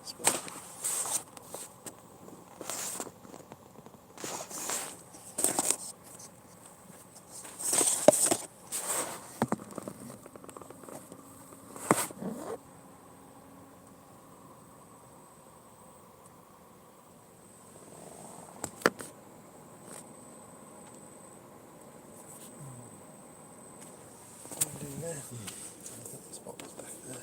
spot. There. I think the spot was back there.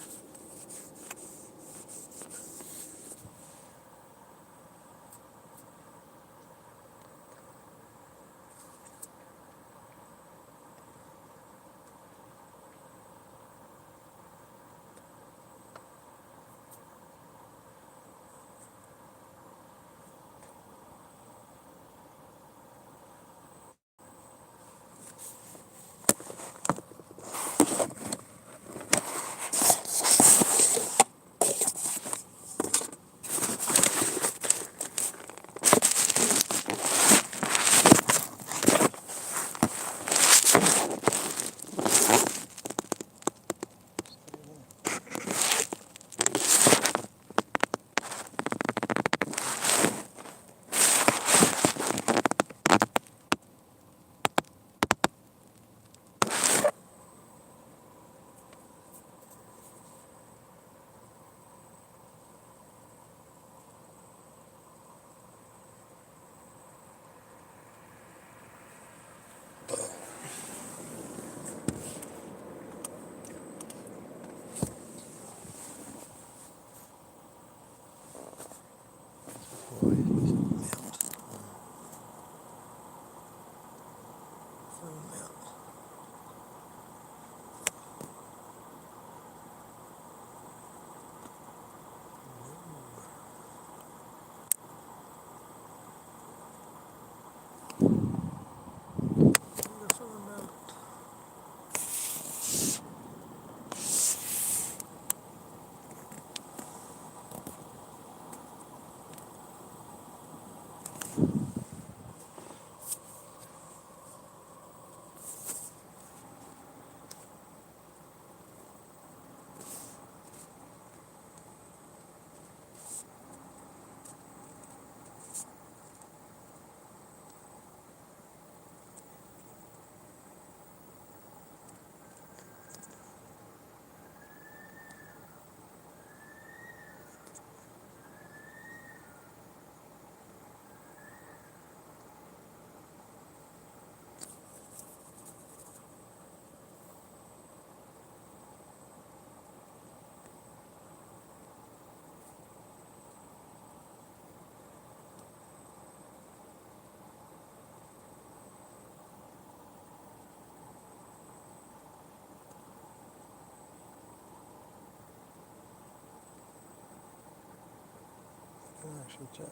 Actually check.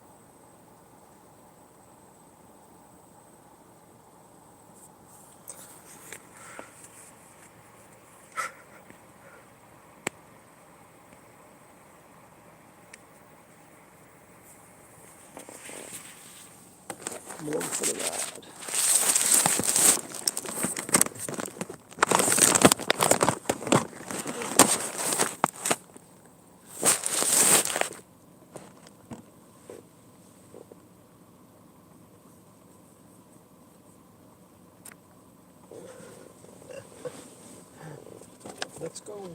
More for the ride. Let's go.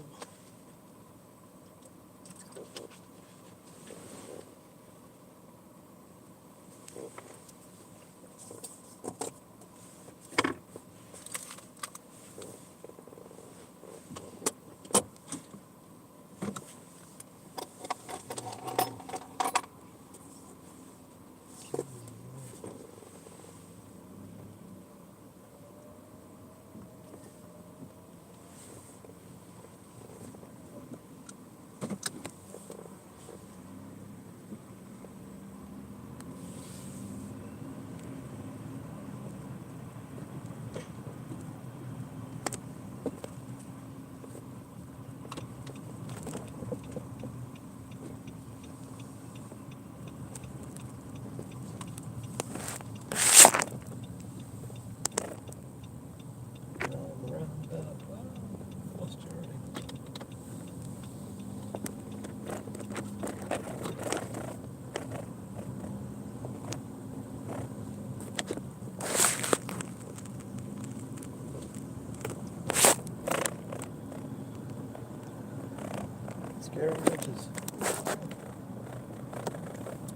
Scary witches. I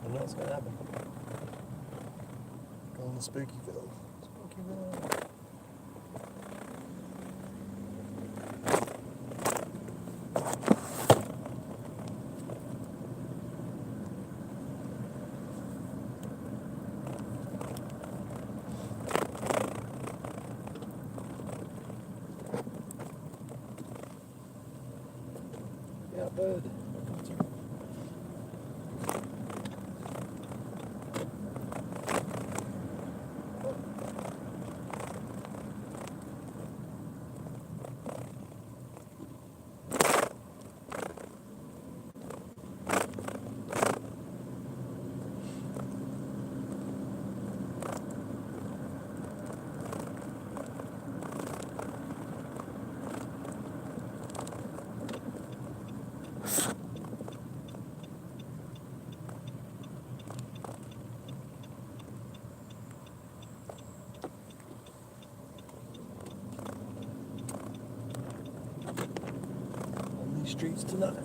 know what's going to happen. Going to Spookyville. Spookyville. Yeah, bird. On these streets tonight.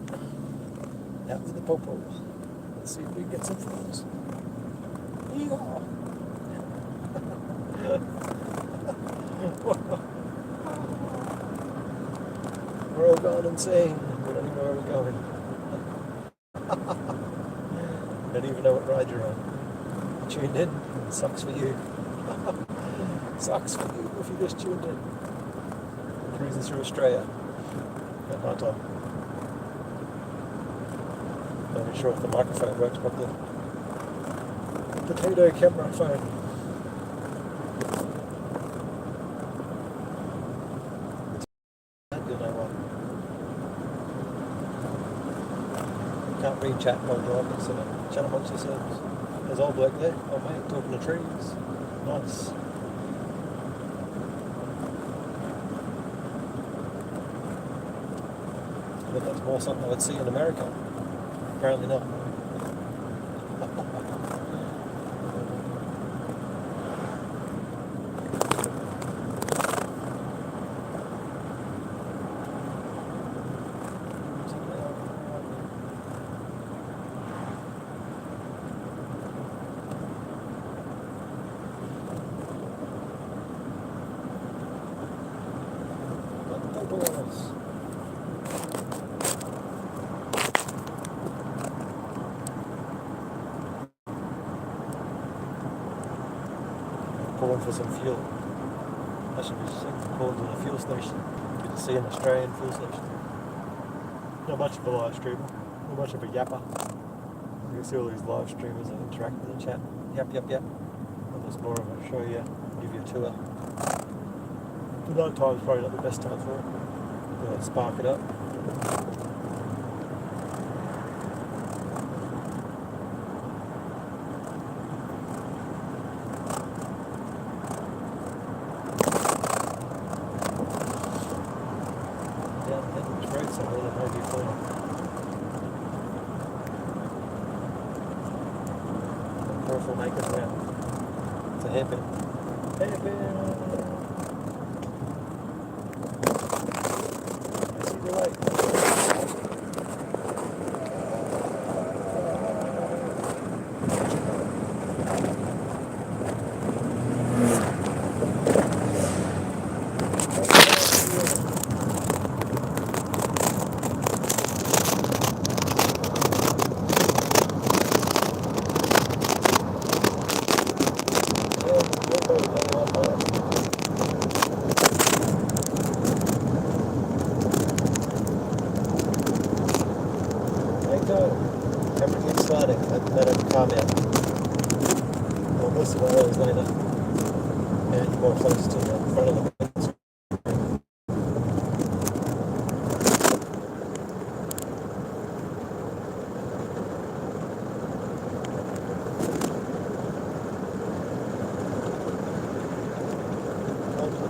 Out with the popo. Let's see if we can get some photos. Yeehaw! We're all gone insane. We don't even know where we're going. Don't even know what ride you're on. Tuned in? Sucks for you. Sucks for you if you just tuned in. Cruising through Australia at night time. Not even sure if the microphone works properly. Potato camera phone. You know what? Can't read chat while driving, so chat amongst yourselves. There's old bloke there, old mate, talking to trees. Nice. But that's more something I would see in America. Apparently not. Pulling for some fuel. I should be sick pulling to the fuel station. Good to see an Australian fuel station. Not much of a live streamer, not much of a yapper. You can see all these live streamers that interact with the chat. Yap, yap, yap. Well, there's more of it. Show you, give you a tour. The night time's probably not the best time for it. Spark it up. Makers now. It's a hairpin. Hairpin! I see the light. Everything's starting. Let him comment. We'll listen to those later. And you're more close to the front of the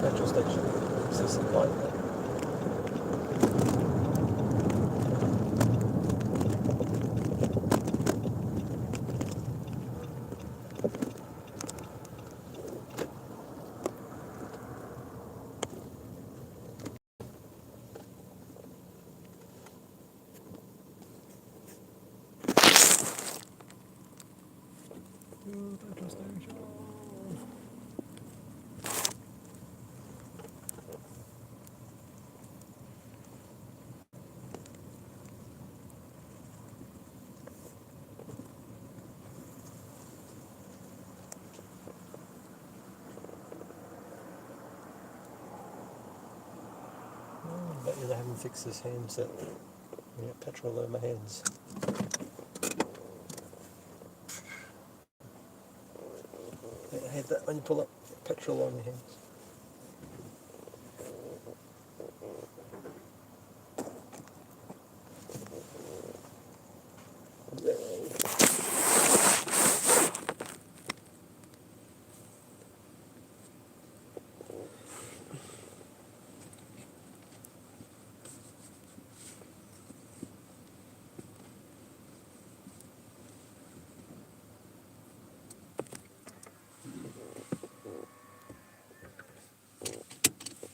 petrol station. See some light there. petrol station. But yeah, they haven't fixed this handset. Yeah, petrol over my hands. I hate that when you pull up petrol on your hands.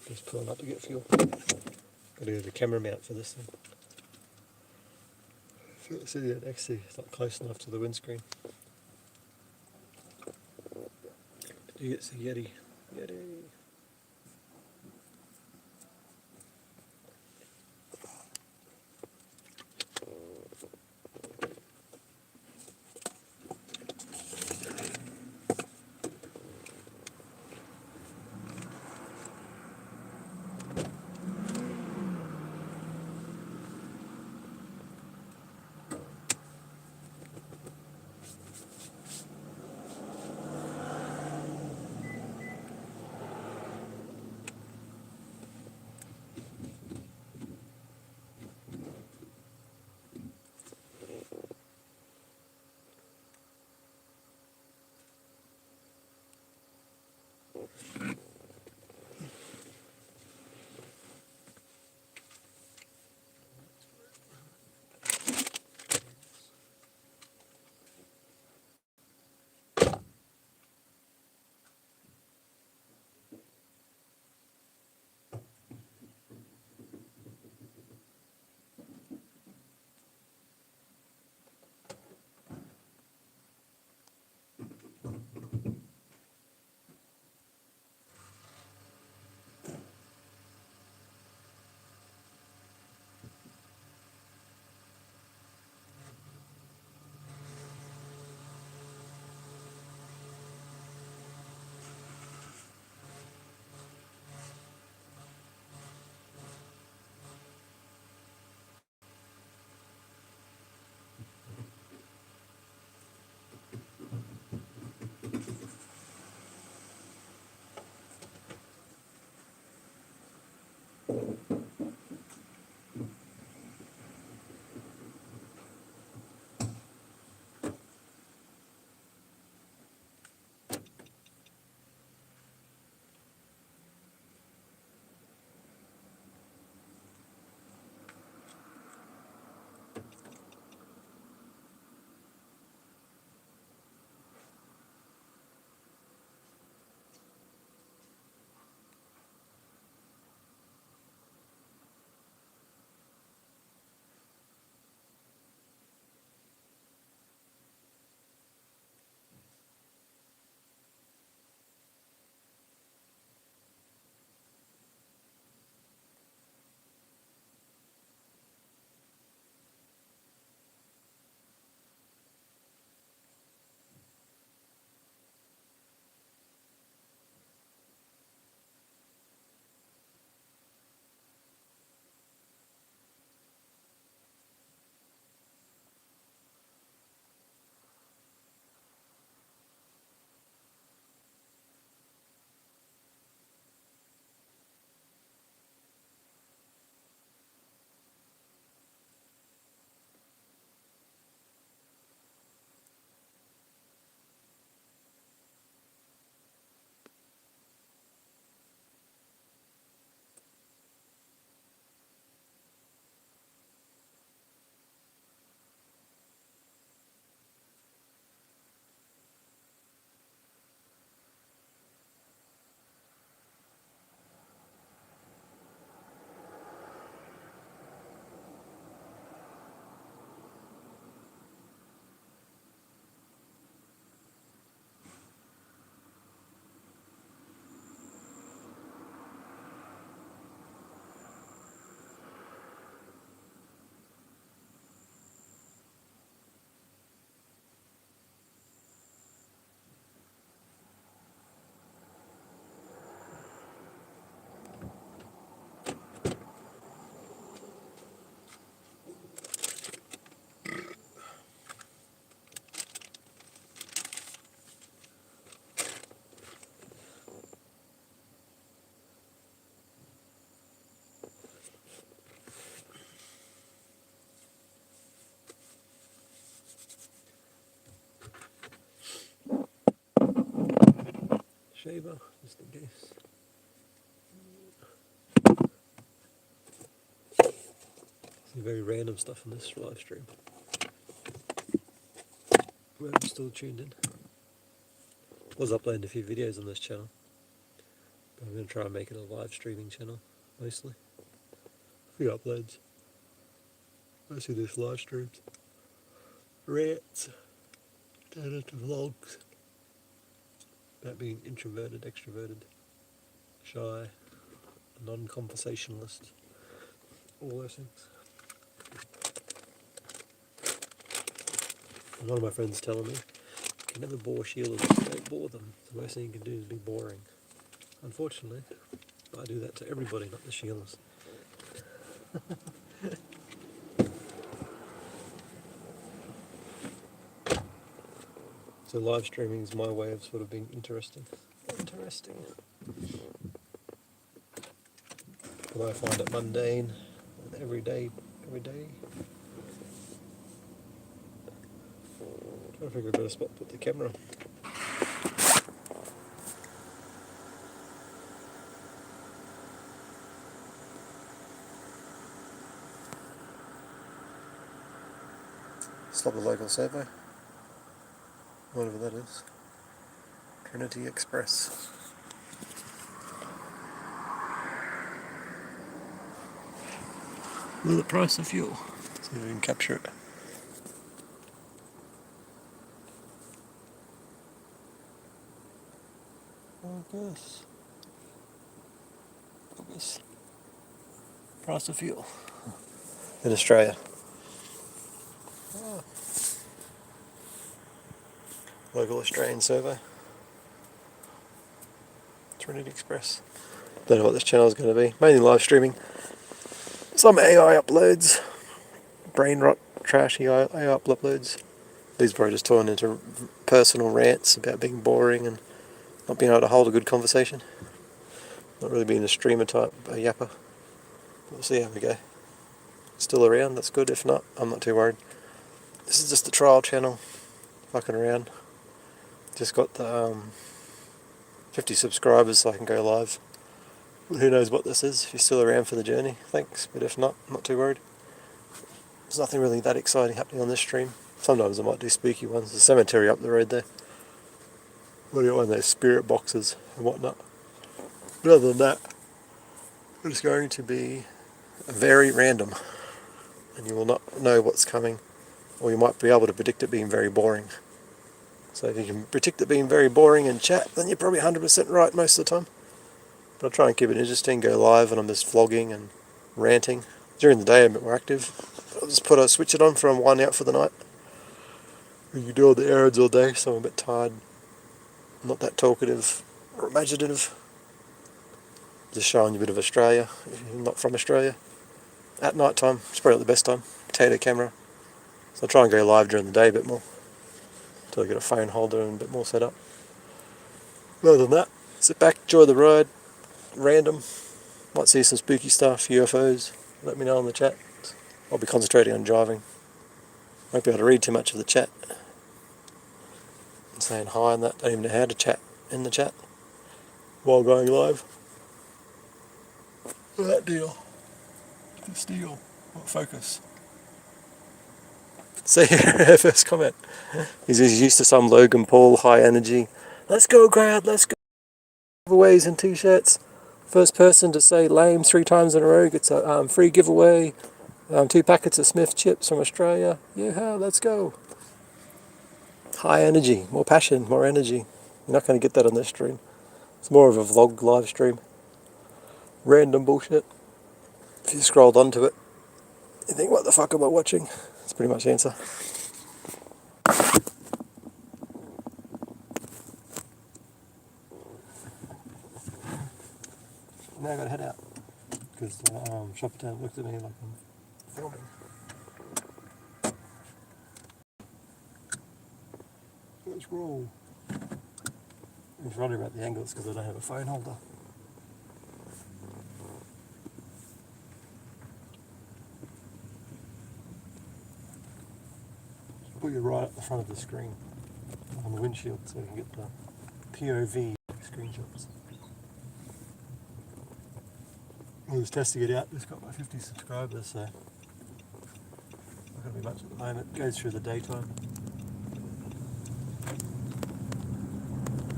Just pulling up to get fuel. Got to get the camera mount for this thing. So yeah, actually it's not close enough to the windscreen. You get the Yeti. Yeti. YouTuber, just in case. Some very random stuff in this live stream. Glad you're still tuned in. I was uploading a few videos on this channel, but I'm going to try and make it a live streaming channel, mostly. A few uploads. Mostly just live streams. Rants. Turn into vlogs. About being introverted, extroverted, shy, non-conversationalist. All those things. And one of my friends telling me, you can never bore Sheilas, don't bore them. The worst thing you can do is be boring. Unfortunately, I do that to everybody, not the Sheilas. So live streaming is my way of sort of being interesting. Interesting. But I find it mundane, every day. Trying to figure a better spot to put the camera on. Stop the local survey. Whatever that is. Trinity Express. Look at the price of fuel. See if we can capture it. August. Price of fuel. In Australia. Oh. Local Australian survey. Trinity Express. Don't know what this channel is going to be. Mainly live streaming. Some AI uploads. Brain rot, trash AI uploads. These probably just turn into personal rants about being boring and not being able to hold a good conversation. Not really being a streamer type, a yapper. We'll see how we go. Still around, that's good. If not, I'm not too worried. This is just a trial channel. Fucking around. Just got the 50 subscribers so I can go live. Who knows what this is? If you're still around for the journey, thanks. But if not, I'm not too worried. There's nothing really that exciting happening on this stream. Sometimes I might do spooky ones. There's a cemetery up the road there. We've got one of those spirit boxes and whatnot. But other than that, it's going to be very random. And you will not know what's coming. Or you might be able to predict it being very boring. So if you can predict it being very boring in chat, then you're probably 100% right most of the time. But I'll try and keep it interesting, go live, and I'm just vlogging and ranting. During the day I'm a bit more active. I'll just switch it on from one out for the night. You can do all the errands all day, so I'm a bit tired. Not that talkative or imaginative. Just showing you a bit of Australia, if you're not from Australia. At night time, it's probably not the best time. Potato camera. So I'll try and go live during the day a bit more. Until I get a phone holder and a bit more set up. Other than that, sit back, enjoy the ride. Random. Might see some spooky stuff, UFOs. Let me know in the chat. I'll be concentrating on driving. Won't be able to read too much of the chat. And saying hi and that. Don't even know how to chat in the chat while going live. That deal. This deal. What focus? See, first comment. He's used to some Logan Paul high energy. Let's go, crowd, let's go. Giveaways and t-shirts. First person to say lame 3 times in a row gets a free giveaway. 2 packets of Smith chips from Australia. Yeah, let's go. High energy, more passion, more energy. You're not going to get that on this stream. It's more of a vlog live stream. Random bullshit. If you scrolled onto it, you think, what the fuck am I watching? That's pretty much the answer. Now I gotta head out. Because the shop attendant looked at me like I'm filming. Let's roll. It's running about the angles because I don't have a phone holder. Put you right at the front of the screen on the windshield so you can get the POV screenshots. I was testing it out. It's got my 50 subscribers, so not going to be much at the moment. It goes through the daytime.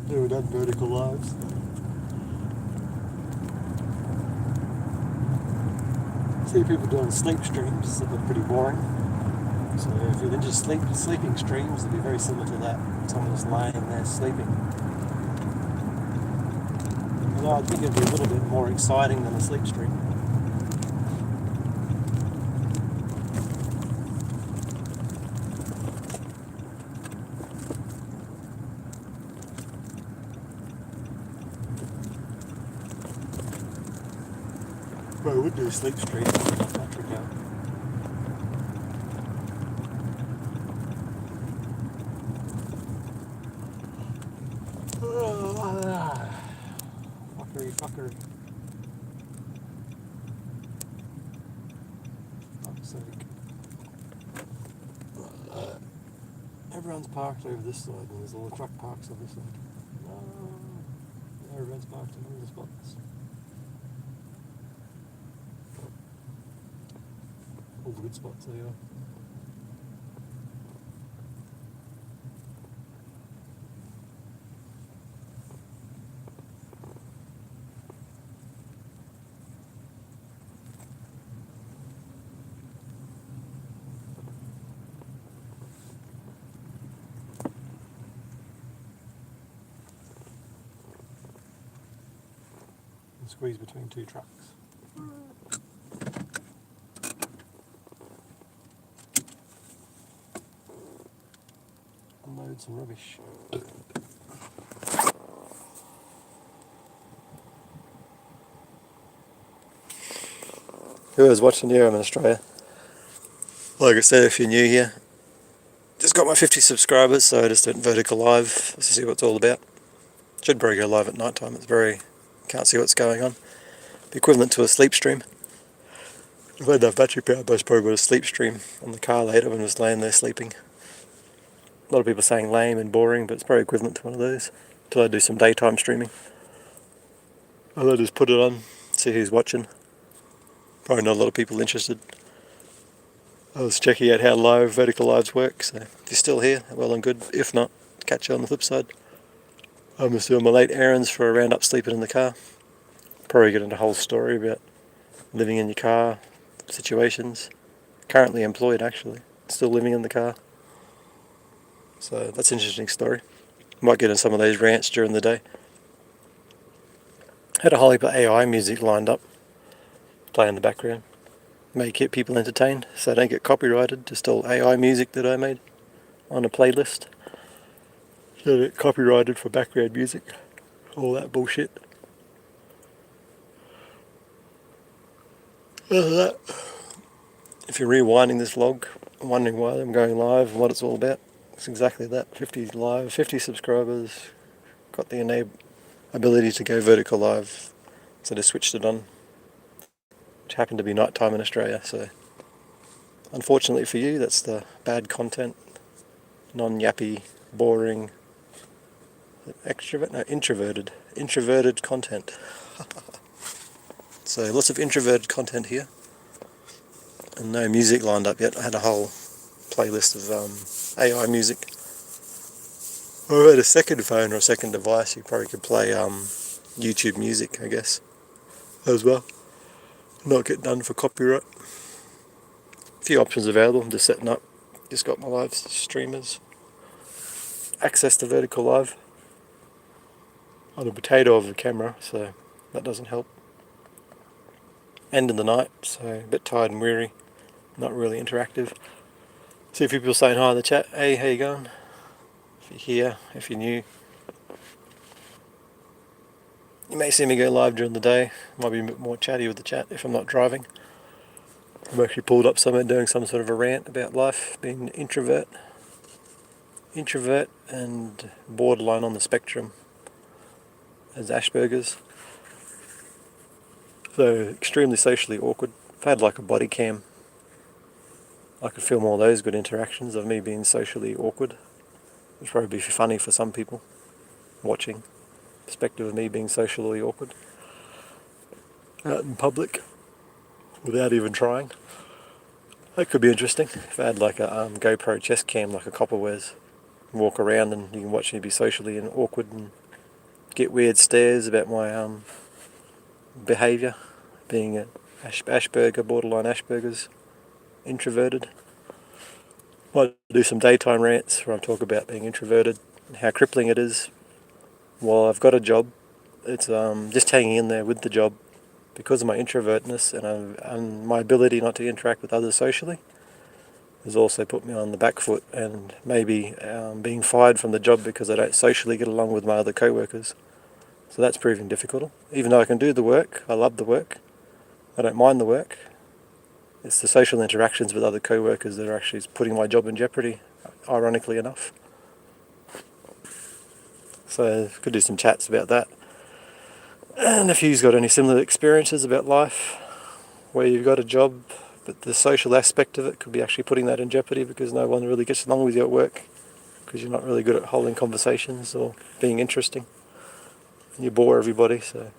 Never done vertical lives. See people doing sleep streams that are pretty boring. So if you're into sleeping streams, it'll be very similar to that. Someone just laying there sleeping. Although I think it'd be a little bit more exciting than a sleep stream. Well, I would do a sleep stream if I got trick out. Fuckery. Fuck's sake. Everyone's parked over this side, and there's all the truck parks on this side. No, everyone's parked in all the spots. All the good spots, there you are. Squeeze between two trucks. Unload some rubbish. Whoever's watching here, I'm in Australia. Like I said, if you're new here, just got my 50 subscribers, so I just went vertical live to see what it's all about. Should probably go live at night time. Can't see what's going on. The equivalent to a sleep stream. If I had enough battery power, I probably would have sleep stream on the car later when I was laying there sleeping. A lot of people saying lame and boring, but it's probably equivalent to one of those. Until I do some daytime streaming. I'll just put it on, see who's watching. Probably not a lot of people interested. I was checking out how live vertical lives work, so if you're still here, well and good. If not, catch you on the flip side. I'm just doing my late errands for a round up sleeping in the car. Probably get into a whole story about living in your car situations. Currently employed, actually. Still living in the car. So that's an interesting story. Might get in some of those rants during the day. Had a whole heap of AI music lined up. Play in the background. May keep people entertained, so I don't get copyrighted. Just all AI music that I made on a playlist. So I get copyrighted for background music. All that bullshit. If you're rewinding this vlog, wondering why I'm going live and what it's all about, it's exactly that. 50 live, 50 subscribers, got the ability to go vertical live, so just switched it on, which happened to be night time in Australia, so unfortunately for you, that's the bad content, non-yappy, boring, introverted content. So lots of introverted content here, and no music lined up yet. I had a whole playlist of AI music. I had a second phone or a second device. You probably could play YouTube music, I guess, as well. Not get done for copyright. A few options available. I'm just setting up. Just got my live streamers. Access to vertical live on a potato of a camera, so that doesn't help. End of the night, so a bit tired and weary. Not really interactive. See a few people saying hi in the chat. Hey, how you going? If you're here, if you're new. You may see me go live during the day. Might be a bit more chatty with the chat if I'm not driving. I'm actually pulled up somewhere doing some sort of a rant about life, being an introvert. Introvert and borderline on the spectrum as Asperger's. So extremely socially awkward. If I had like a body cam, I could film all those good interactions of me being socially awkward. Which would probably be funny for some people watching. perspective of me being socially awkward out in public without even trying. That could be interesting. If I had like a GoPro chest cam like a copper wears, walk around and you can watch me be socially and awkward and get weird stares about my behaviour, being a Asperger, borderline Asperger's, introverted. Might do some daytime rants where I talk about being introverted and how crippling it is. While I've got a job, it's just hanging in there with the job because of my introvertness and my ability not to interact with others socially has also put me on the back foot, and maybe being fired from the job because I don't socially get along with my other co-workers. So that's proving difficult. Even though I can do the work, I love the work, I don't mind the work, it's the social interactions with other co-workers that are actually putting my job in jeopardy, ironically enough. So could do some chats about that. And if you've got any similar experiences about life, where you've got a job, but the social aspect of it could be actually putting that in jeopardy because no one really gets along with you at work, because you're not really good at holding conversations or being interesting, and you bore everybody. So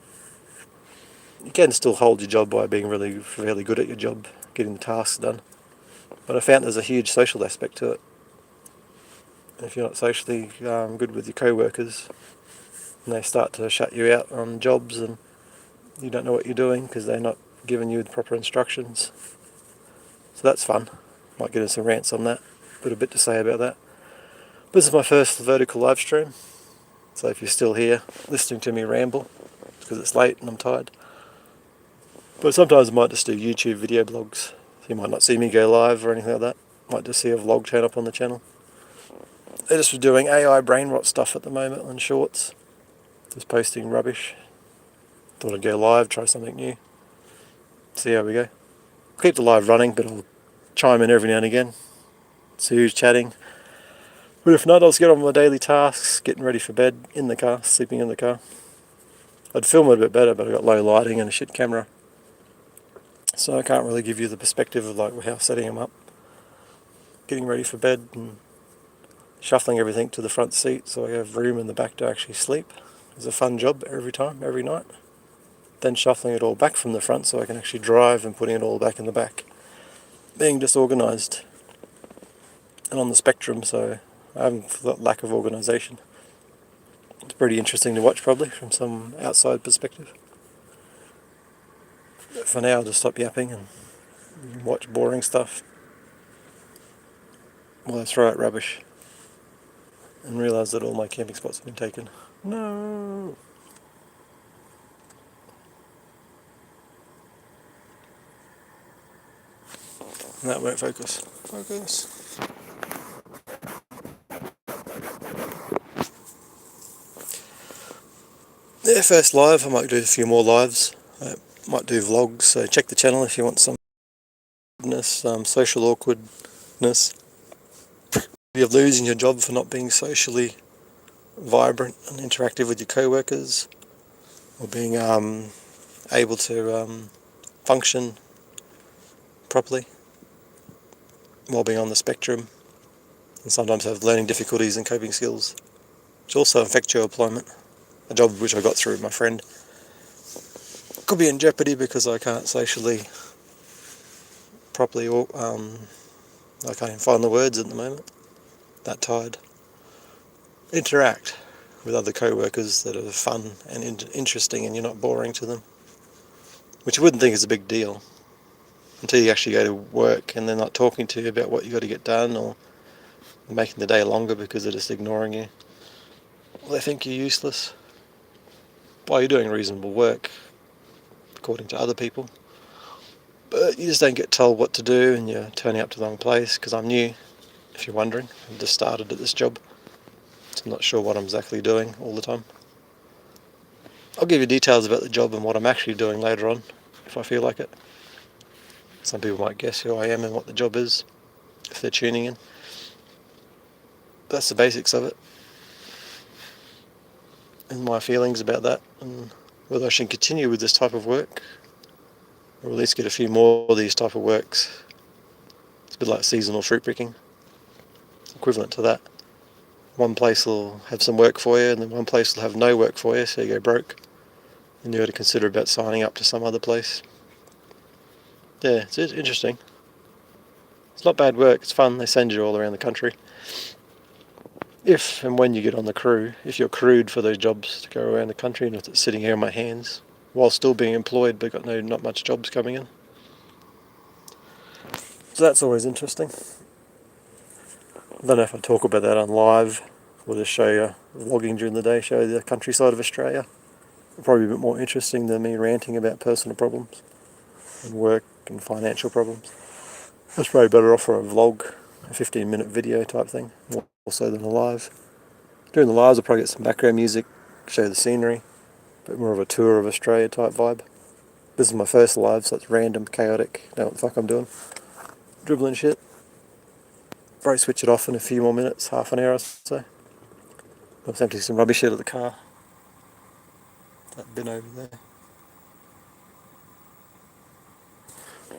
you can still hold your job by being really fairly good at your job, getting the tasks done. But I found there's a huge social aspect to it. If you're not socially good with your co-workers, and they start to shut you out on jobs and you don't know what you're doing because they're not giving you the proper instructions. So that's fun. Might get into some rants on that. Got a bit to say about that. This is my first vertical live stream. So if you're still here listening to me ramble, it's because it's late and I'm tired. But sometimes I might just do YouTube video blogs. So you might not see me go live or anything like that. Might just see a vlog turn up on the channel. They're just doing AI brain rot stuff at the moment on shorts. Just posting rubbish. Thought I'd go live, try something new. See how we go. Keep the live running, but I'll chime in every now and again. See who's chatting. But if not, I'll just get on with my daily tasks, getting ready for bed, in the car, sleeping in the car. I'd film it a bit better, but I've got low lighting and a shit camera. So I can't really give you the perspective of like how setting them up. Getting ready for bed and shuffling everything to the front seat so I have room in the back to actually sleep. It's a fun job every time, every night. Then shuffling it all back from the front so I can actually drive and putting it all back in the back. Being disorganised and on the spectrum, so I have a lack of organisation. It's pretty interesting to watch probably from some outside perspective. But for now I'll just stop yapping and watch boring stuff while I throw out rubbish and realise that all my camping spots have been taken. No! And that won't focus. Focus. Yeah, first live. I might do a few more lives. I might do vlogs, so check the channel if you want some social awkwardness. You're losing your job for not being socially vibrant and interactive with your co-workers, or being able to function properly while being on the spectrum, and sometimes have learning difficulties and coping skills, which also affect your employment. A job which I got through my friend could be in jeopardy because I can't socially properly, or I can't even find the words at the moment, that tired, interact with other co-workers that are fun and interesting and you're not boring to them, which you wouldn't think is a big deal until you actually go to work and they're not talking to you about what you got to get done, or making the day longer because they're just ignoring you. Well, they think you're useless. Well, you're doing reasonable work according to other people, but you just don't get told what to do and you're turning up to the wrong place. Because I'm new, if you're wondering. I've just started at this job, so I'm not sure what I'm exactly doing all the time. I'll give you details about the job and what I'm actually doing later on, if I feel like it. Some people might guess who I am and what the job is, if they're tuning in. That's the basics of it, and my feelings about that, and whether I should continue with this type of work, or at least get a few more of these type of works. It's a bit like seasonal fruit picking. It's equivalent to that. one place will have some work for you, and then one place will have no work for you, so you go broke. And you got to consider about signing up to some other place. Yeah, it's interesting. It's not bad work, it's fun, they send you all around the country. If and when you get on the crew, if you're crewed for those jobs to go around the country, and if it's sitting here on my hands, while still being employed but got not much jobs coming in. So that's always interesting. I don't know if I talk about that on live, or just show you vlogging during the day, show you the countryside of Australia. Probably a bit more interesting than me ranting about personal problems and work and financial problems. That's probably better off for a vlog, a 15-minute video type thing, more so than a live. During the lives I'll probably get some background music, show the scenery, a bit more of a tour of Australia type vibe. This is my first live, so it's random, chaotic, know what the fuck I'm doing. Dribbling shit. Probably switch it off in a few more minutes, half an hour or so. I'll empty some rubbish out of the car. That bin over there.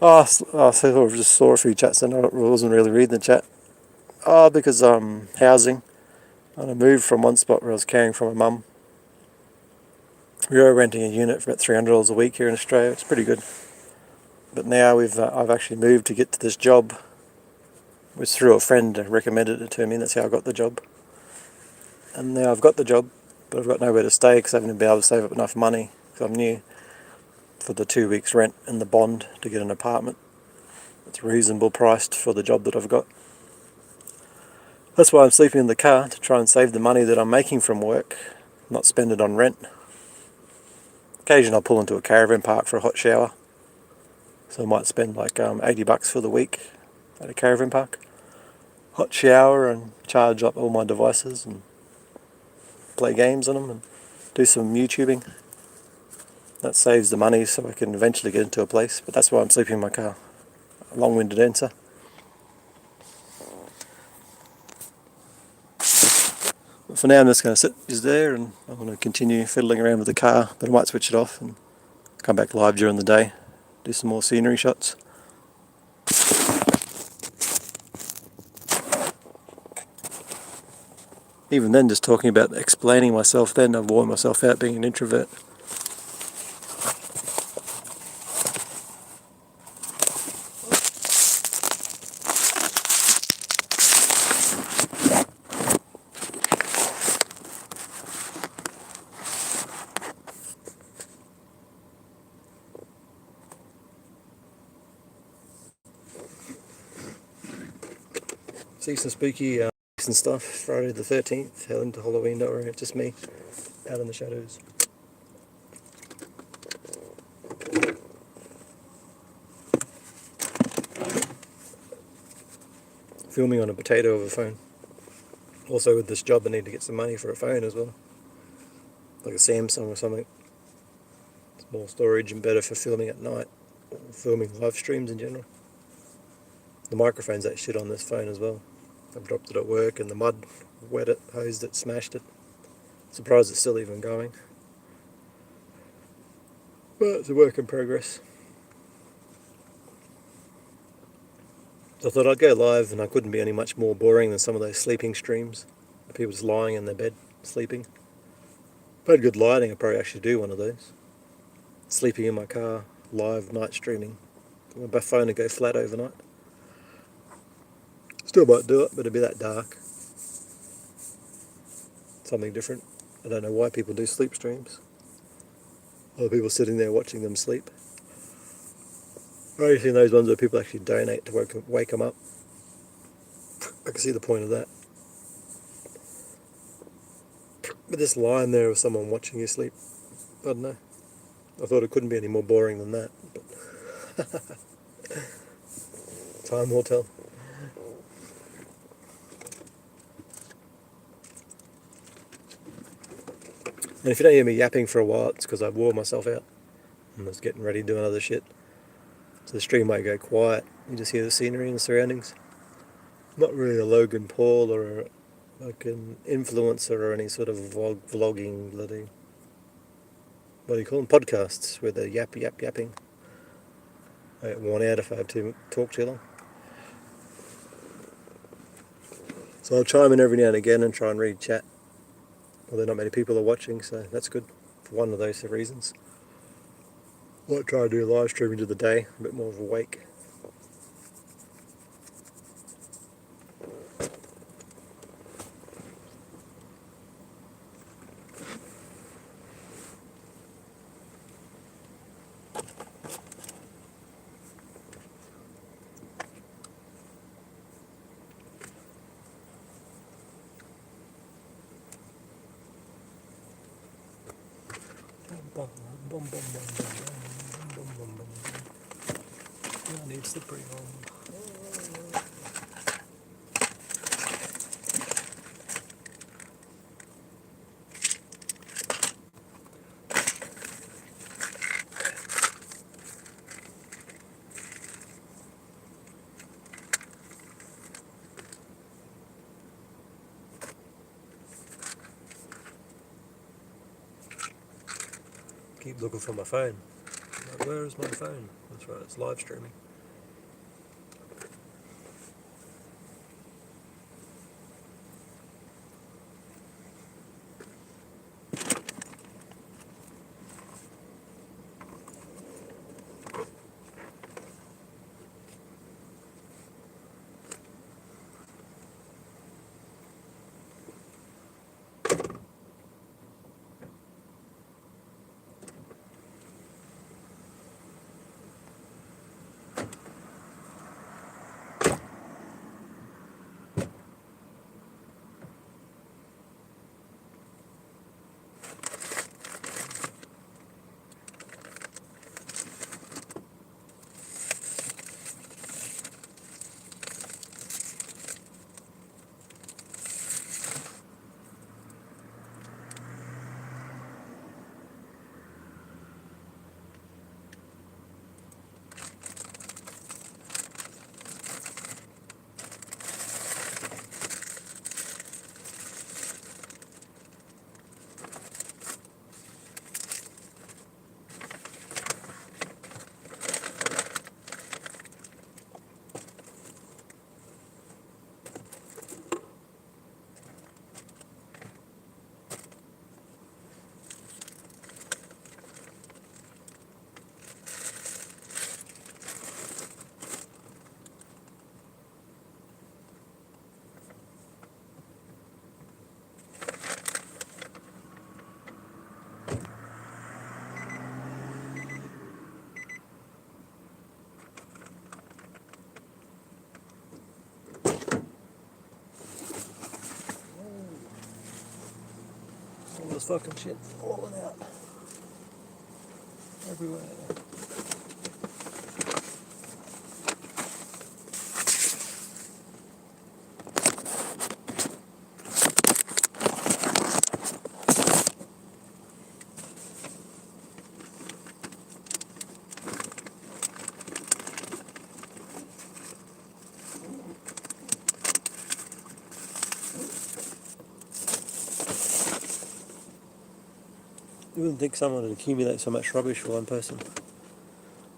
I just saw a few chats and I wasn't really reading the chat. Because housing. And I moved from one spot where I was caring for my mum. We were renting a unit for about $300 a week here in Australia. It's pretty good. But now I've actually moved to get to this job. It was through a friend who recommended it to me, and that's how I got the job. And now I've got the job, but I've got nowhere to stay because I haven't been able to save up enough money, because I'm new, for the 2 weeks rent and the bond to get an apartment. It's reasonable priced for the job that I've got. That's why I'm sleeping in the car, to try and save the money that I'm making from work, not spend it on rent. Occasionally I'll pull into a caravan park for a hot shower, so I might spend like $80 for the week at a caravan park. Hot shower and charge up all my devices and play games on them and do some YouTubing. That saves the money so I can eventually get into a place, but that's why I'm sleeping in my car. A long-winded answer. But for now I'm just going to sit just there, and I'm going to continue fiddling around with the car, but I might switch it off and come back live during the day, do some more scenery shots. Even then, just talking about explaining myself then, I've worn myself out being an introvert. See some spooky and stuff. Friday the 13th, hell into Halloween, don't worry, it's just me out in the shadows. Filming on a potato of a phone. Also with this job I need to get some money for a phone as well. Like a Samsung or something. It's more storage and better for filming at night. Or filming live streams in general. The microphone's that shit on this phone as well. I've dropped it at work and the mud wet it, hosed it, smashed it. Surprised it's still even going. But it's a work in progress. So I thought I'd go live, and I couldn't be any much more boring than some of those sleeping streams. People just lying in their bed, sleeping. If I had good lighting, I'd probably actually do one of those. Sleeping in my car, live night streaming. My phone would go flat overnight. Still might do it, but it'd be that dark. Something different. I don't know why people do sleep streams. Other people sitting there watching them sleep. I've only seen those ones where people actually donate to wake them up. I can see the point of that. But just lying there with someone watching you sleep, I don't know. I thought it couldn't be any more boring than that. But time will tell. And if you don't hear me yapping for a while, it's because I wore myself out and was getting ready to do another shit. So the stream might go quiet. You just hear the scenery and the surroundings. Not really a Logan Paul or like an influencer or any sort of vlogging bloody, what do you call them, podcasts where they're yapping. I get worn out if I have to talk too long. So I'll chime in every now and again and try and read chat. Although not many people are watching, so that's good for one of those reasons. Might try to do live streaming to the day, a bit more of a wake. I need slippery on. Keep looking for my phone. Like, where is my phone? That's right, it's live streaming. All this fucking shit falling out everywhere. You wouldn't think someone would accumulate so much rubbish for one person.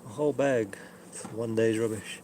A whole bag for one day's rubbish.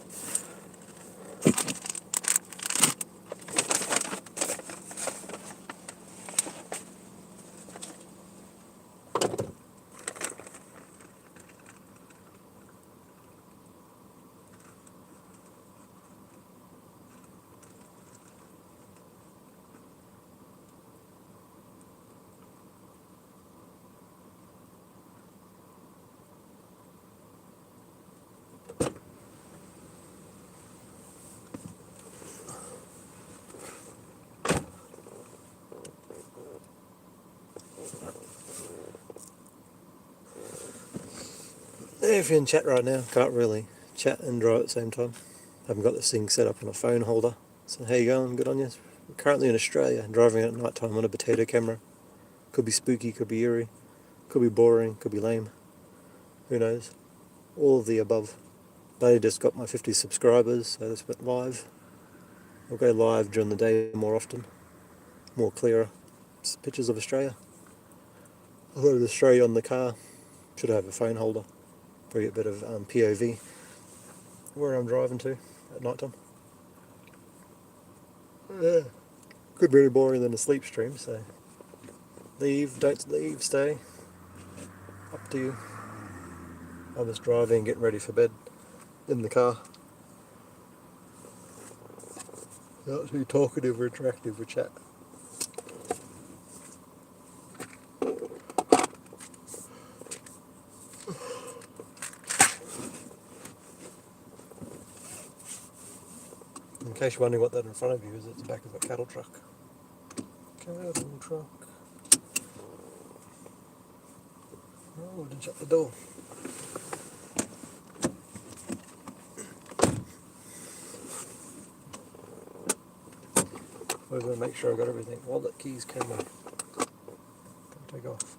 If you're in chat right now, can't really chat and draw at the same time. Haven't got this thing set up on a phone holder. So how you going? Good on you? We're currently in Australia, driving at night time on a potato camera. Could be spooky, could be eerie, could be boring, could be lame. Who knows? All of the above. But I just got my 50 subscribers, so that's went live. I'll go live during the day more often, more clearer. Just pictures of Australia. I've got Australia on the car. Should have a phone holder. Probably get a bit of POV where I'm driving to at night time. Yeah. Could be really boring than a sleep stream, so leave, don't leave, stay. Up to you. I'm just driving, getting ready for bed in the car. Not too talkative or interactive with chat. In case you're wondering what that in front of you is, it's the back of a cattle truck. Cattle truck. Oh, didn't shut the door. I'm going to make sure I got everything. Wallet, keys, camera. Can take off.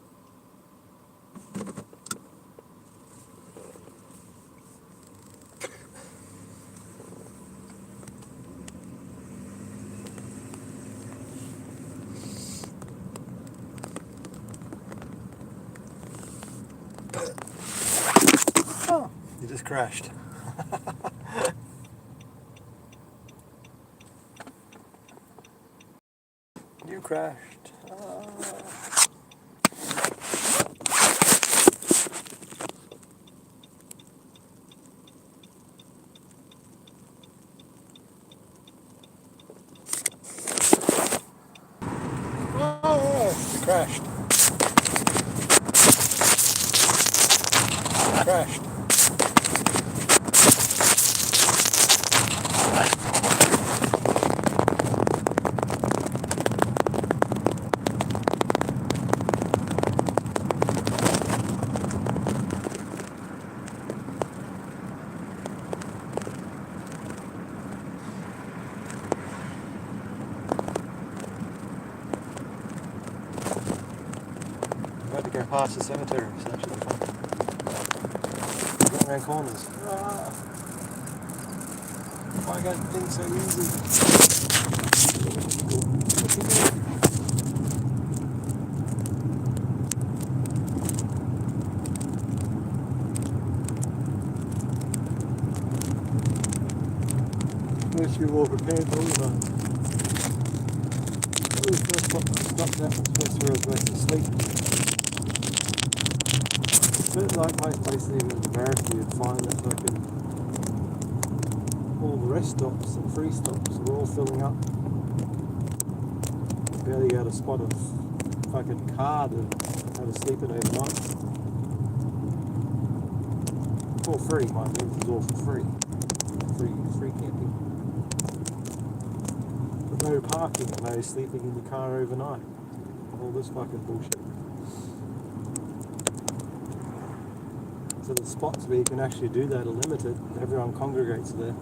Oh, you just crashed. You crashed. Oh, you crashed. You crashed. I'm about to go past the cemetery, so that should be fun. Going around corners. Why got things so easy? Wish you were prepared all the time. Oh, first stop that first where I was supposed to sleep. But like most places even in America, you'd find that fucking all the rest stops and free stops are all filling up. You barely got a spot of fucking car to have a sleep in overnight. All free, mind you, it's all for free. Free camping. But no parking and no sleeping in the car overnight. All this fucking bullshit. So the spots where you can actually do that are limited. Everyone congregates there.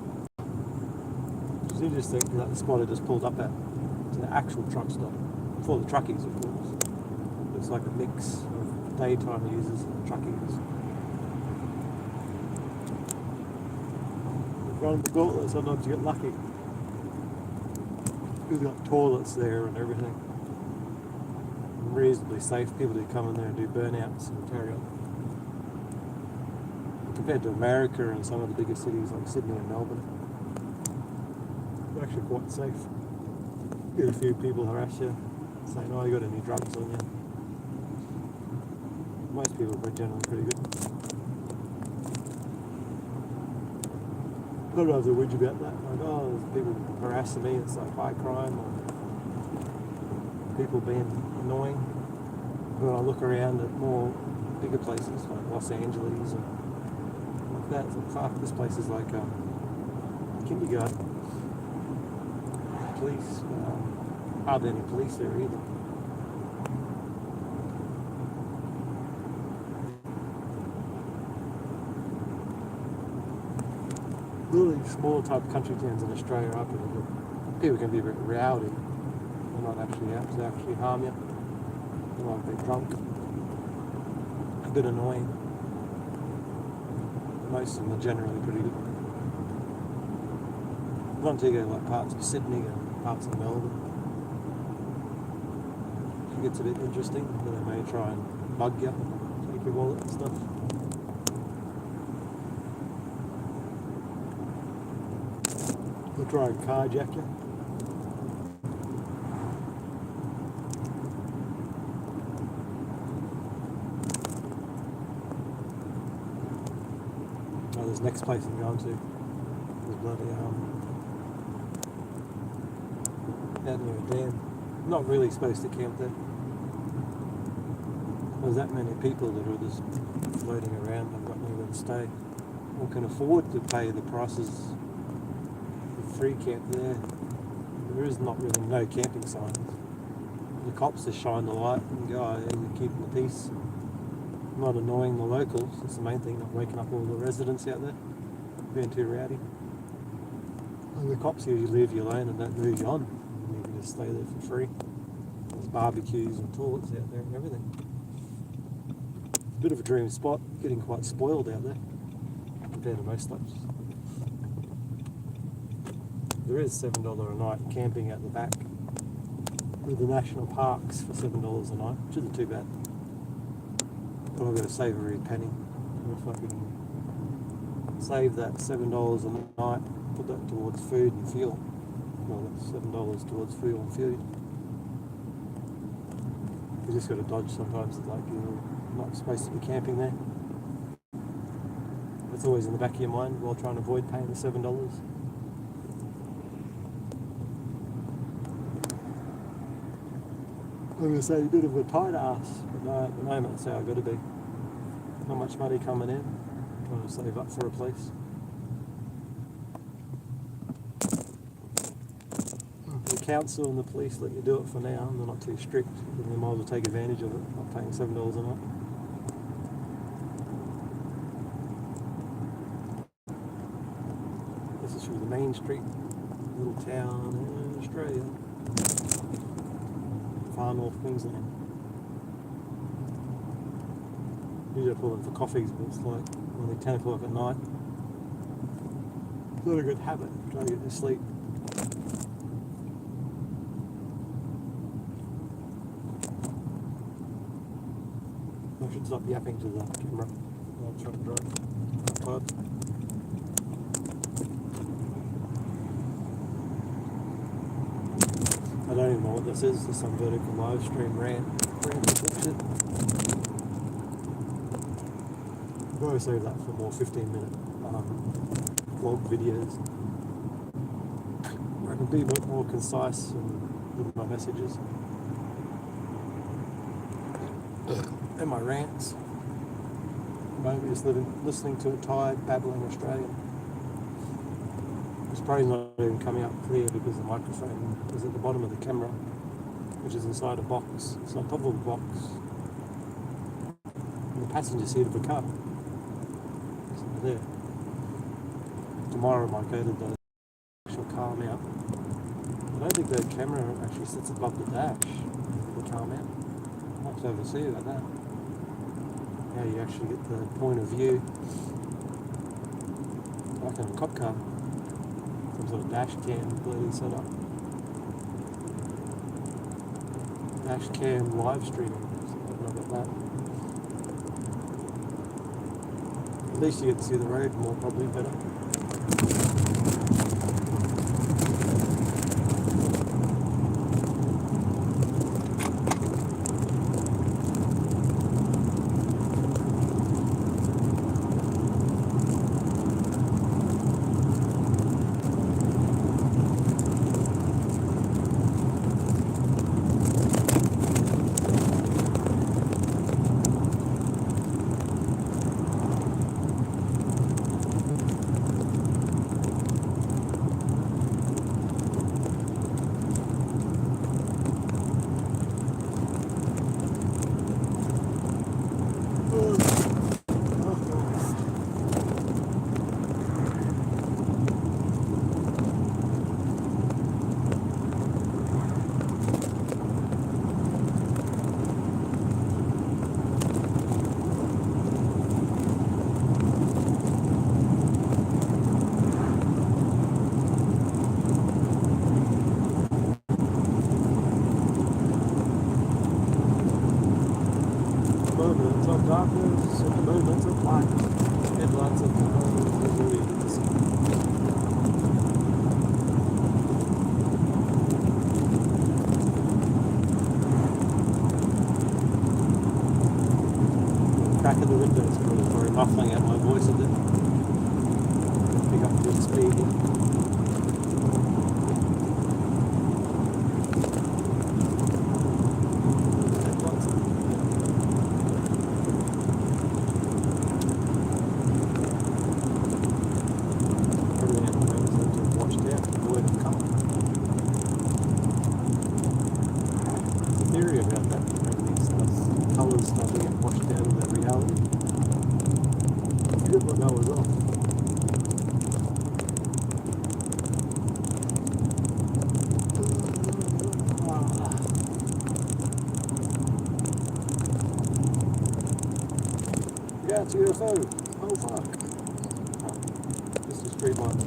Which is interesting because that's the spot I just pulled up at. It's an actual truck stop. For the truckies, of course. Looks like a mix of daytime users and truckies. Running the gauntlet, sometimes you get lucky. We've got toilets there and everything. Reasonably safe. People who come in there and do burnouts and carry on. Compared to America and some of the bigger cities like Sydney and Melbourne, it's actually quite safe. Get a few people harass you, saying, "Oh, you got any drugs on you?" Most people are generally pretty good. Sometimes I whinge about that, like, "Oh, there's people harassing me." It's like high crime or people being annoying. But when I look around at more bigger places like Los Angeles and that, it's like, fuck, this place is like kindergarten. Police, hardly any police there either. Really small type country towns in Australia are pretty good. People can be a bit rowdy. They're not actually out to actually harm you. They might be drunk. A bit annoying. Most of them are generally pretty good. Not until you go like parts of Sydney and parts of Melbourne. It gets a bit interesting, then they may try and bug you, take your wallet and stuff. They'll try and carjack you. this next place I'm going to is bloody out near a dam. I'm not really supposed to camp there. There's that many people that are just floating around and got nowhere to stay, or can afford to pay the prices for free camp there. There is not really no camping signs. The cops just shine the light and go, oh, you're keeping the peace. Not annoying the locals, that's the main thing, not waking up all the residents out there, being too rowdy. And the cops usually leave you alone and don't move you on. And you can just stay there for free. There's barbecues and toilets out there and everything. Bit of a dream spot, getting quite spoiled out there compared to most places. There is $7 a night camping out the back with the national parks for $7 a night, which isn't too bad. But I've got to save every penny. If I can save that $7 a night, put that towards food and fuel. Well, that's $7 towards fuel and food. You just got to dodge sometimes, like you're not supposed to be camping there. It's always in the back of your mind while trying to avoid paying the $7. I'm going to say a bit of a tight ass, but no, at the moment that's how I've got to be. Not much money coming in, trying to save up for a place. The council and the police let you do it for now, and they're not too strict, and they might as well take advantage of it, not paying $7 a night. This is through the main street, little town in Australia. Far north Queensland. Usually I pull in for coffees, but it's like only 10 o'clock at night. It's not a good habit, trying to get to sleep. I should stop yapping to the camera while I'm trying to drive. I'm tired. I don't even know what this is. This is some vertical live stream rant shit. I'll probably save that for more 15-minute vlog videos where I can be a bit more concise with my messages and my rants. Maybe just listening to a tired, babbling Australian. It's probably not even coming out clear because the microphone is at the bottom of the camera, which is inside a box. It's on top of a box. And the passenger seat of the car. It's there. Tomorrow I might go to the actual car mount. I don't think the camera actually sits above the dash of the car mount. I'll have to oversee about that. How you actually get the point of view, like in a cop car. Some sort of dash cam bloody setup. Dash cam live streaming. I don't know about that. At least you get to see the road more, probably better. Moments of darkness and moments of light, headlights of cars. Crack of the window is probably muffling out my voice a bit. about that. Everything starts, colours start to get washed out of that reality. You didn't look that was off. Yeah, it's a UFO. Oh fuck. Oh, just a street light.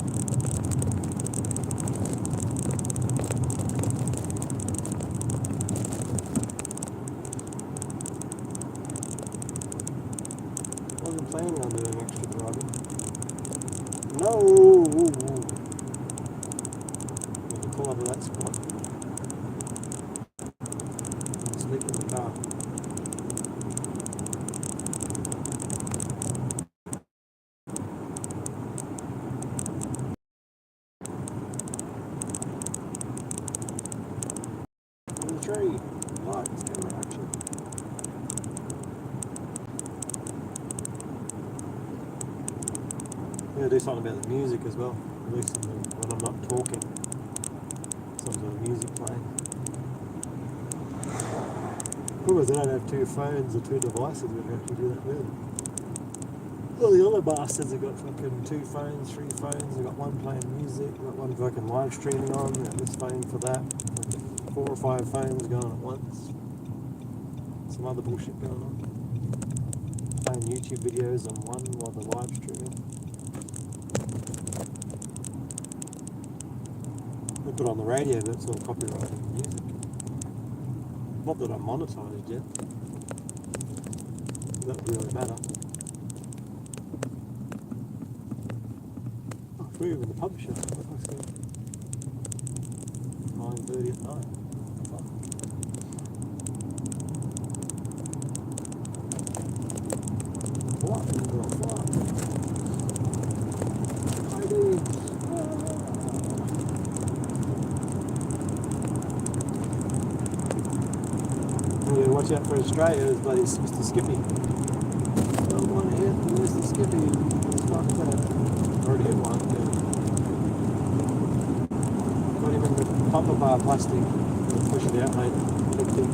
I wasn't planning on doing extra driving. No! I'm going to pull out of that spot and sleep in the car. On the tree. Lights, camera action. I'm going to do something about the music as well, at least when I'm not talking. Some sort of music playing. Problem is I don't have two phones or two devices that can actually do that with. All the other bastards have got fucking 2 phones, 3 phones, they've got one playing music, they've got one fucking live streaming on, they've got this phone for that. 4 or 5 phones going at once. Some other bullshit going on. Playing YouTube videos on one while they're live streaming. They put on the radio, but it's all copyrighted music. Not that I'm monetized yet. That would really matter. Oh, we're in the pub shop. Let's go. 9:30 at night. Fuck. What in the fuck? Hi, dudes. Yeah, watch out for Australia, there's bloody Mr. Skippy. Don't want to hit Mr. Skippy. Fuck that. Already hit one, yeah. Got him in the bumper bar plastic. We'll push it out, mate. Big thing.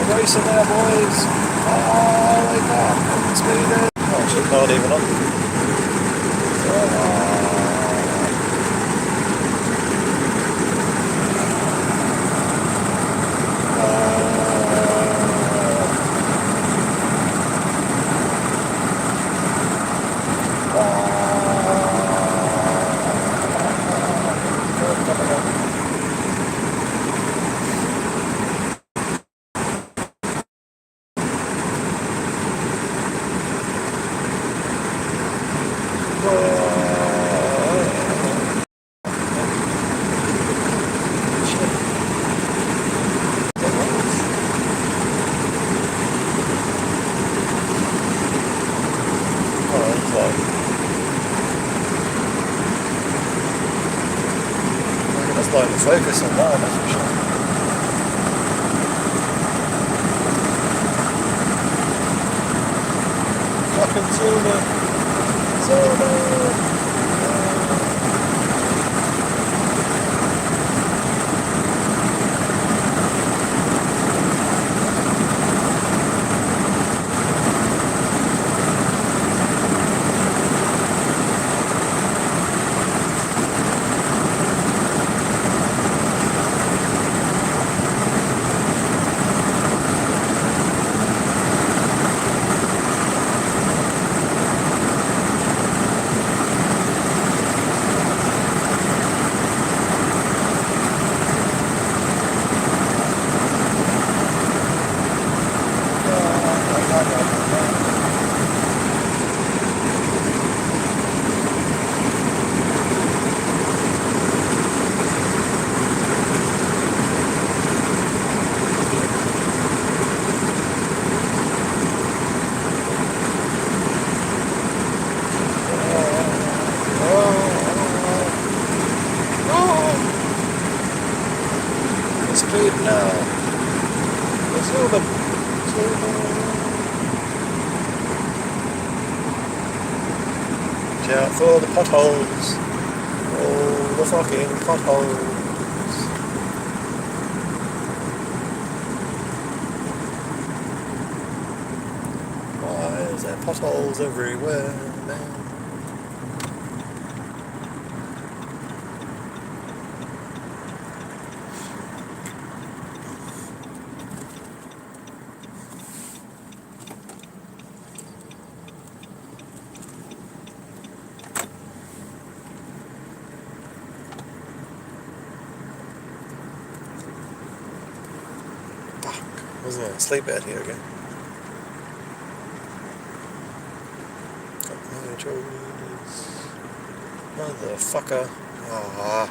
Racing there, boys. Oh, they got speeding. Oh, she's not even on. Like the focus on that, that's for sure. Sylvan. Watch out for the potholes. Oh, the fucking potholes. Why is there potholes everywhere, man? Wasn't it? Sleep out here again. Got no choice. Motherfucker. Ah.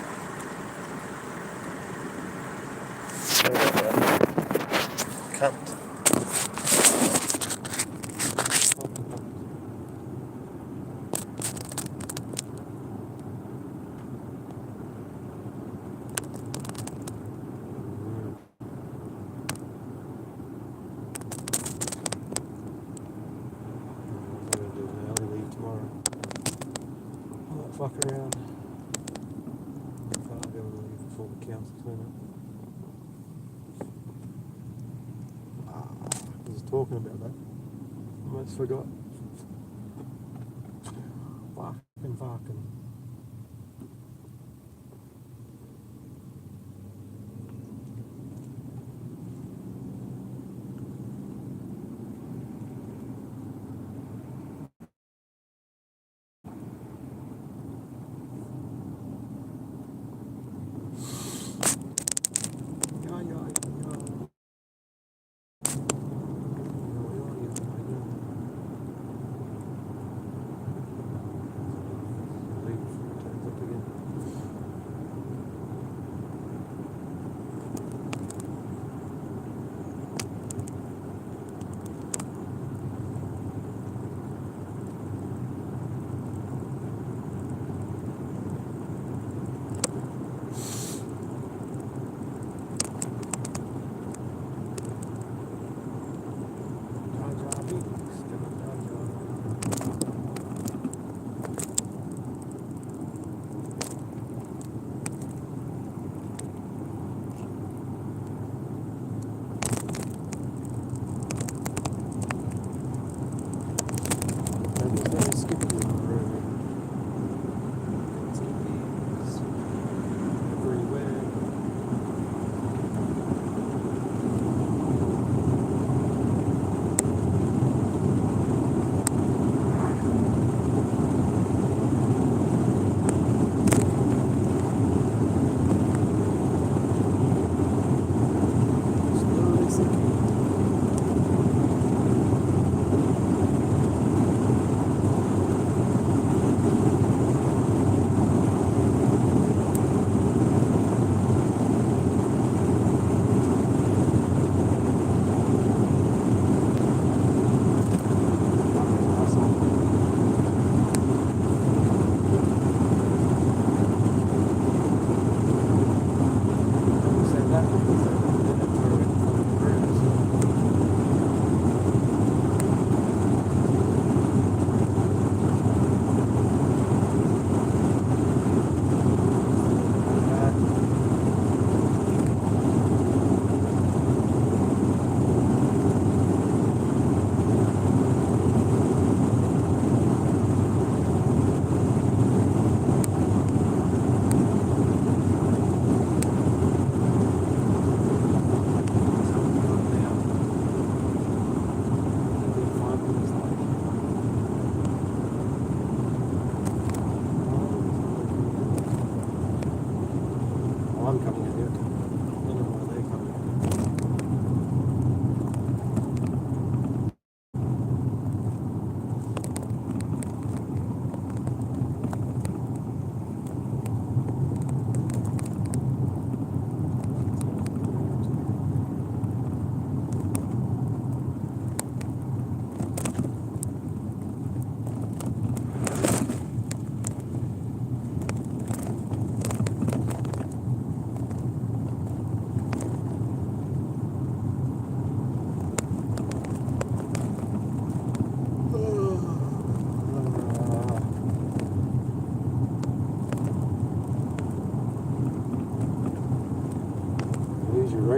Sorry about that. Cunt. Fuck around. Can't be able to leave before the council turn up. I was talking about that. Almost forgot. Fucking.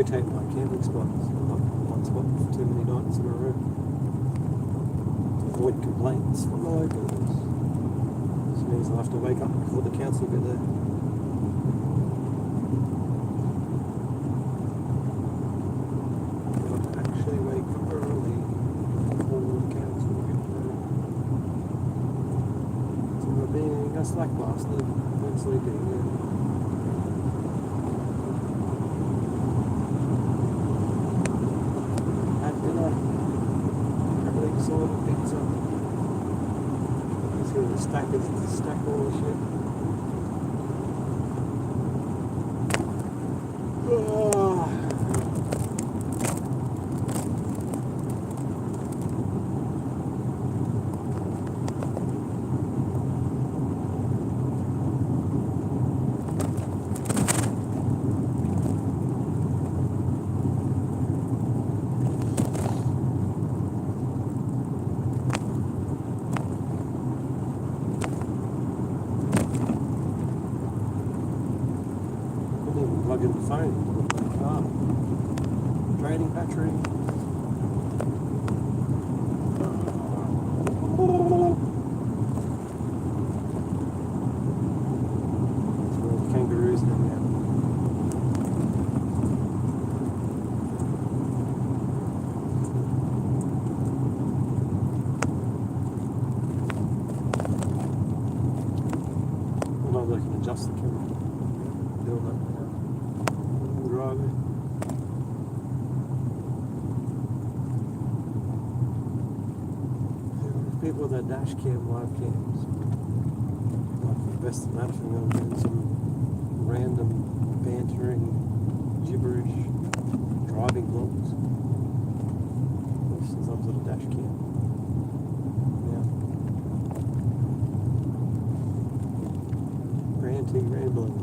rotate my camping spots, not one spot for too many nights in a row. To avoid complaints from the locals. This means I'll have to wake up before the council get there. I've got to actually wake up early before the council get there. So we're being a slack bastard when sleeping. Pizza. Let's go to the stackers to stack all the shit. Plug in the phone to the car. Draining battery. That's where the kangaroos hang out. Well, I can adjust the camera. Do that. Driving. People with their dash cam, live cams, like the best of that thing, I'm doing some random bantering, gibberish, driving vlogs. Since I was at a dash cam. Yeah. Ranting, rambling.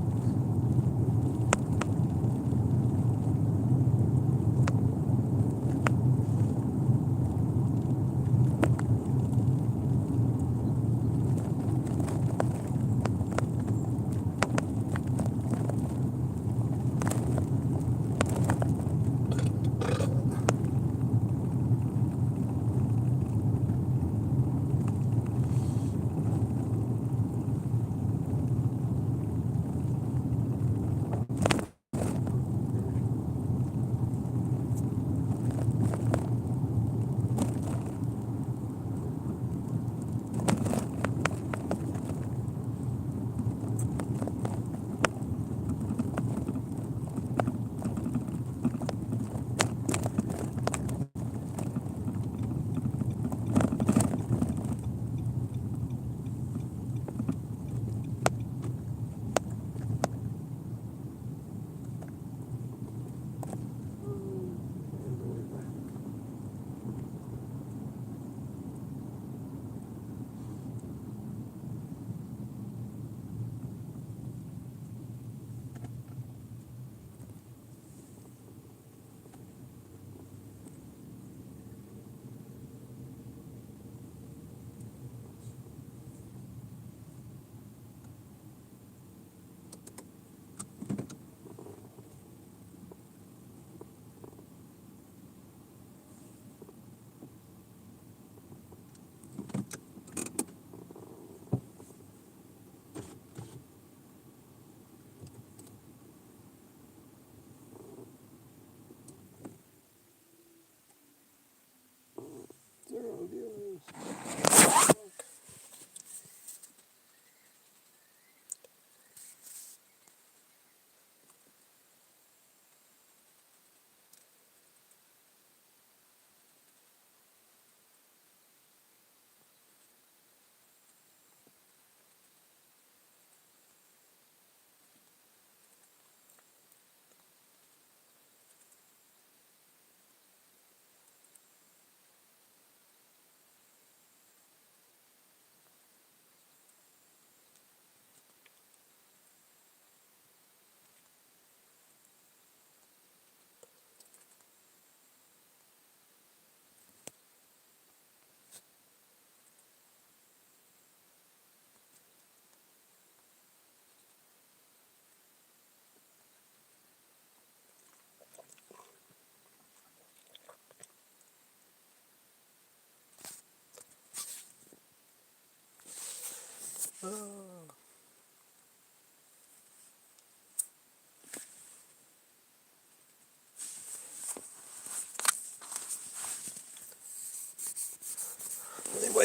Way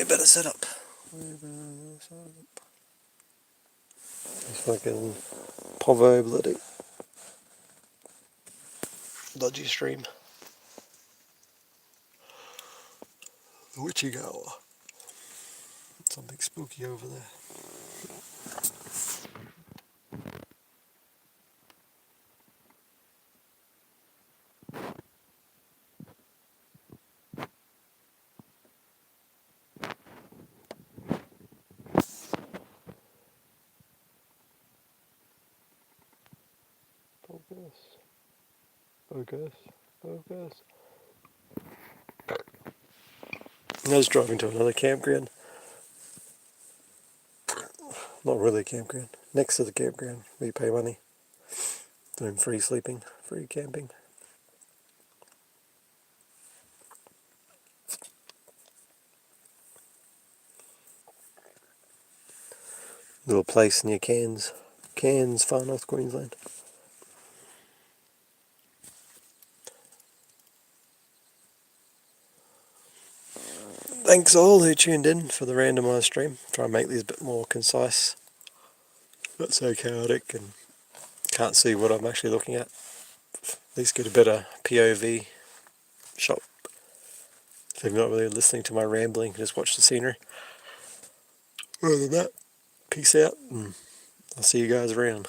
better setup. It's fucking Povo bloody dodgy stream. The witchy gower. Something spooky over there. Focus. I was driving to another campground. Not really a campground. Next to the campground, where you pay money. Doing free sleeping, free camping. Little place near Cairns, far north Queensland. Thanks all who tuned in for the randomised stream. Try and make these a bit more concise. Not so chaotic and can't see what I'm actually looking at. At least get a better POV shot. If you're not really listening to my rambling, just watch the scenery. Other than that, peace out and I'll see you guys around.